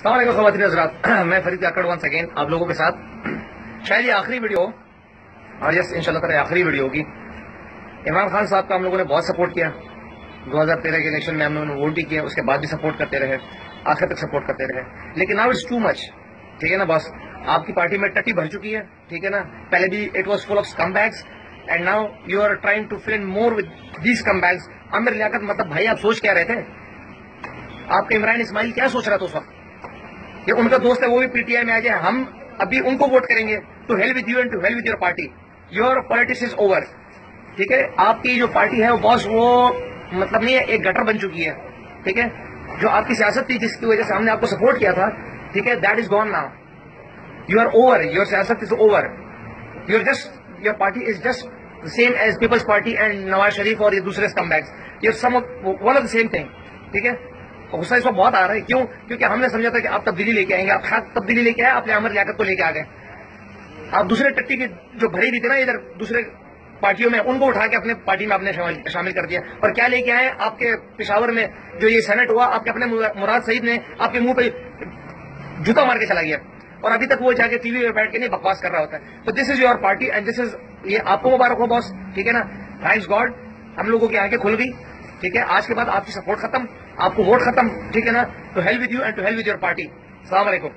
السلام علیکم خواتین حضرات، میں فرید کاکڑ ونس اگین آپ لوگوں کے ساتھ. شاید یہ آخری ویڈیو اور یس انشاءاللہ تعالی آخری ویڈیو ہوگی. عمران خان صاحب کا ہم لوگوں نے بہت سپورٹ کیا 2013 کے الیکشن میں، ہم لوگوں نے ووٹ بھی کیا، اس کے بعد بھی سپورٹ کرتے رہے، آخر تک سپورٹ کرتے رہے. لیکن ناؤ اٹس ٹو مچ. ٹھیک ہے نا بس، آپ کی پارٹی میں ٹٹی بھر چکی ہے. ٹھیک ہے نا، پہلے بھی it was full of scumbags and now you are trying to fill more with these scumbags. Aamir Liaquat مطلب بھائی آپ سوچ کیا رہے تھے؟ آپ کا عمران اسماعیل کیا سوچ رہا تھا اس وقت کہ ان کا دوست ہے وہ بھی پی ٹی آئی میں آ جائے، ہم ابھی ان کو ووٹ کریں گے. To hell with you and to hell with your party. Your politics is over. ٹھیک ہے، آپ کی جو پارٹی ہے باس وہ مطلب نہیں ہے، ایک گٹر بن چکی ہے. ٹھیک ہے، جو آپ کی سیاست تھی جس کی وجہ سے ہم نے آپ کو سپورٹ کیا تھا، ٹھیک ہے، that is gone now. You are over. Your سیاست is over. Your party is just same as Peoples Party and Nawaz Sharif اور یہ دوسرے scumbags. You some one of the same thing. ٹھیک ہے، غصہ اس وقت بہت آ رہا ہے. کیوں؟ کیونکہ ہم نے سمجھا تھا کہ آپ تبدیلی لے کے آئیں گے. آپ خاص تبدیلی لے کے آئے، آپ نے عامر لیاقت کو لے کے آ گئے. آپ دوسرے ٹٹی کی جو بھری ہوئی تھی نا ادھر دوسرے پارٹیوں میں، ان کو اٹھا کے اپنے پارٹی میں آپ نے شامل کر دیا. اور کیا لے کے آئے؟ آپ کے پشاور میں جو یہ سینٹ ہوا، آپ کے اپنے مراد سعید نے آپ کے منہ پہ جوتا مار کے چلا گیا، اور ابھی تک وہ جا کے ٹی وی پہ بیٹھ کے نہیں بکواس کر رہا ہوتا ہے. تو this is your party and this is, یہ آپ کو مبارک ہو باس. ٹھیک ہے نا، تھینکس گاڈ ہم لوگوں کی آنکھیں کھل گئی. ٹھیک ہے، آج کے بعد آپ کی سپورٹ ختم، آپ کو ووٹ ختم. ٹھیک ہے نا، to hell with you and to hell with your party. السلام علیکم.